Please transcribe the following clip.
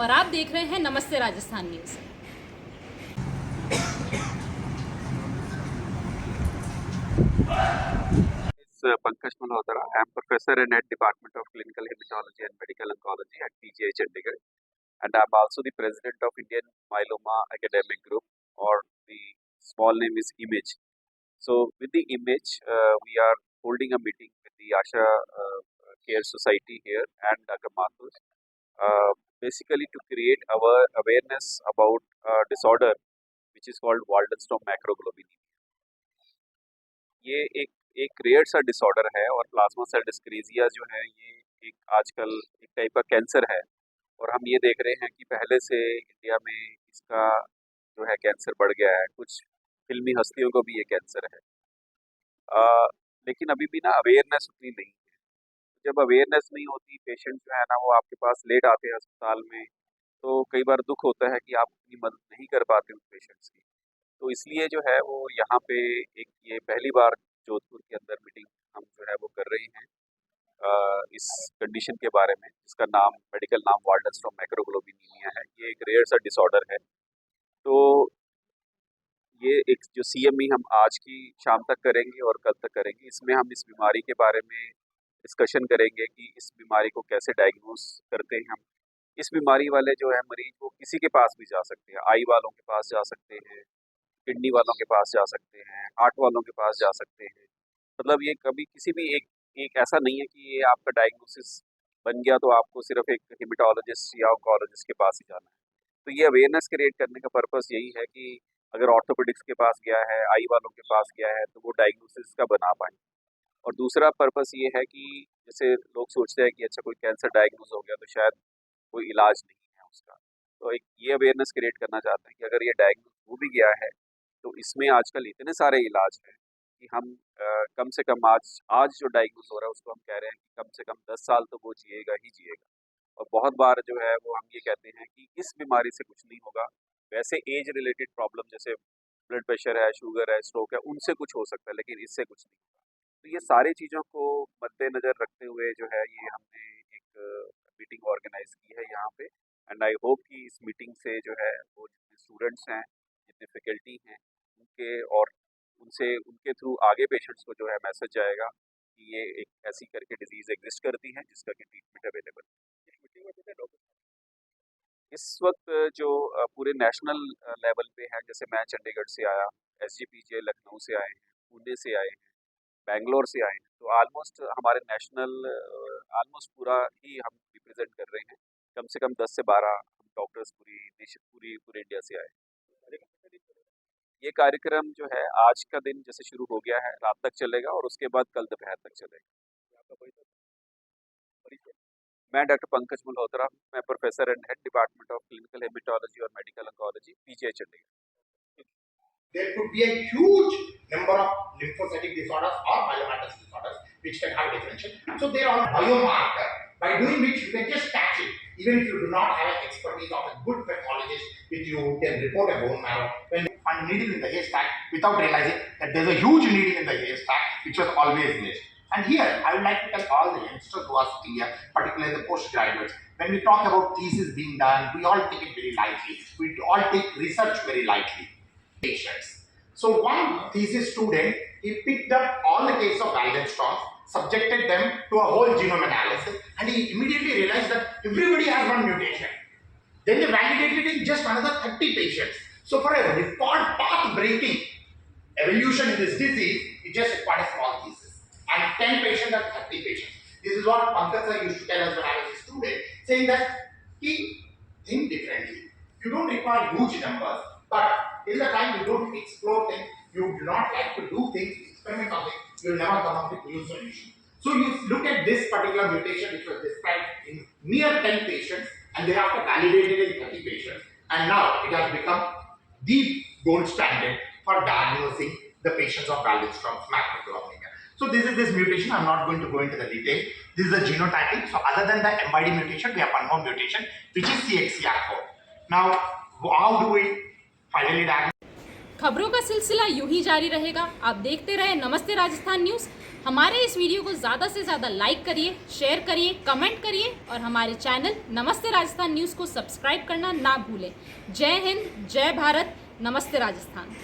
और आप देख रहे हैं नमस्ते Rajasthan news. Pankaj Malhotra. I am professor and head department of clinical hematology and medical oncology at PGI Chandigarh, and I am also the president of Indian Myeloma Academic Group, or the small name is IMAGE. So, with the IMAGE, we are holding a meeting with the Asha Care Society here and Dr. Mathur, basically to create our awareness about a disorder which is called Waldenstrom macroglobulinemia. ये एक rare सा disorder है और plasma cell डिस्क्रेजिया जो है ये एक आजकल एक टाइप का कैंसर है, और हम ये देख रहे हैं कि पहले से इंडिया में इसका जो है कैंसर बढ़ गया है। कुछ फिल्मी हस्तियों को भी ये कैंसर है, लेकिन अभी भी ना अवेयरनेस उतनी नहीं है। जब अवेयरनेस नहीं होती, पेशेंट जो है ना वो आपके पास लेट आते हैं अस्पताल में, तो कई बार दुख होता है कि आप उतनी मदद नहीं कर पाते उन पेशेंट्स की। तो इसलिए जो है वो यहाँ पे एक ये पहली बार जोधपुर के अंदर मीटिंग हम जो है वो कर रहे हैं इस कंडीशन के बारे में, जिसका नाम मेडिकल नाम वाल्डनस्ट्रॉम मैक्रोग्लोबिनीमिया है। ये एक रेयर सा डिसऑर्डर है। तो ये एक जो सीएमई हम आज की शाम तक करेंगे और कल तक करेंगे, इसमें हम इस बीमारी के बारे में डिस्कशन करेंगे कि इस बीमारी को कैसे डायग्नोस करते हैं हम। इस बीमारी वाले जो है मरीज वो किसी के पास भी जा सकते हैं, आई वालों के पास जा सकते हैं, किडनी वालों के पास जा सकते हैं, हार्ट वालों के पास जा सकते हैं। मतलब ये कभी किसी भी एक एक ऐसा नहीं है कि ये आपका डायग्नोसिस बन गया तो आपको सिर्फ एक हेमेटोलॉजिस्ट या ऑन्कोलॉजिस्ट के पास ही जाना है। तो ये अवेयरनेस क्रिएट करने का पर्पस यही है कि अगर ऑर्थोपेडिक्स के पास गया है, आई वालों के पास गया है, तो वो डायग्नोसिस का बना पाए। और दूसरा पर्पस ये है कि जैसे लोग सोचते हैं कि अच्छा कोई कैंसर डायग्नोज हो गया तो शायद कोई इलाज नहीं है उसका, तो एक ये अवेयरनेस क्रिएट करना चाहते हैं कि अगर ये डायग्नोज हो भी गया है तो इसमें आजकल इतने सारे इलाज हैं कि हम कम से कम आज जो डायग्नोज हो रहा है उसको हम कह रहे हैं कि कम से कम 10 साल तो वो जिएगा ही जिएगा। और बहुत बार जो है वो हम ये कहते हैं कि इस बीमारी से कुछ नहीं होगा। वैसे एज रिलेटेड प्रॉब्लम जैसे ब्लड प्रेशर है, शुगर है, स्ट्रोक है, उनसे कुछ हो सकता है, लेकिन इससे कुछ नहीं होगा। तो ये सारी चीज़ों को मद्देनज़र रखते हुए जो है ये हमने एक मीटिंग ऑर्गेनाइज की है यहाँ पे, एंड आई होप कि इस मीटिंग से जो है वो जितने स्टूडेंट्स हैं, जितने फैकल्टी हैं, उनके और उनसे उनके थ्रू आगे पेशेंट्स को जो है मैसेज जाएगा कि ये एक ऐसी करके डिजीज़ एग्जिस्ट करती है जिसका कि ट्रीटमेंट अवेलेबल है। इस वक्त जो पूरे नेशनल लेवल पे है, जैसे मैं चंडीगढ़ से आया, एसजीपीजे लखनऊ से आए हैं, पुणे से आए हैं, बैंगलोर से आए हैं, तो ऑलमोस्ट हमारे नेशनल ऑलमोस्ट पूरा ही हम रिप्रेजेंट कर रहे हैं। कम से कम 10 से 12 हम डॉक्टर्स पूरे इंडिया से आए। ये कार्यक्रम जो है आज का दिन जैसे शुरू हो गया है, रात तक चलेगा और उसके बाद कल दोपहर तक चलेगा। मैं डॉक्टर पंकज मल्होत्रा हूँ। मैं professor and head department of clinical haematology और medical oncology, PGI Chandigarh. There could be a huge number of lymphocytic disorders or myelomatous disorders which can have differential. So they are biomarker by doing which you can just catch it. Even if you do not have an expertise of a good pathologist with you who can report a bone marrow when you find needle in the haystack without realizing that there's a huge needle in the haystack which was always missed. And here I would like to tell all the youngsters who are sitting here, particularly the postgraduates, when we talk about thesis being done, we all take it very lightly. We all take research very lightly. Patients. So one thesis student, he picked up all the cases of Waldenström, subjected them to a whole genome analysis, and he immediately realized that everybody has one mutation. Then they validated in just another 30 patients. So for a record path-breaking evolution in this disease, it just required a small thesis. And 10 patients and 30 patients. This is what Pankaj sir used to tell us when I was a student, saying that he think differently. You don't require huge numbers, but till the time you don't explore things, you do not like to do things, experiment on things, you will never come up with new solutions. So you look at this particular mutation which was described in mere 10 patients and thereafter validated in 30 patients, and now it has become the gold standard for diagnosing the patients of Waldenström's macroglobulinemia. So this is this mutation. I'm not going to go into the detail. This is the genotyping. So other than the MYD mutation, we have one more mutation which is CXCR4. Now, how do we finally diagnose? खबरों का सिलसिला यूं ही जारी रहेगा। आप देखते रहे नमस्ते राजस्थान न्यूज़। हमारे इस वीडियो को ज़्यादा से ज़्यादा लाइक करिए, शेयर करिए, कमेंट करिए और हमारे चैनल नमस्ते राजस्थान न्यूज़ को सब्सक्राइब करना ना भूलें। जय हिंद, जय भारत, नमस्ते राजस्थान।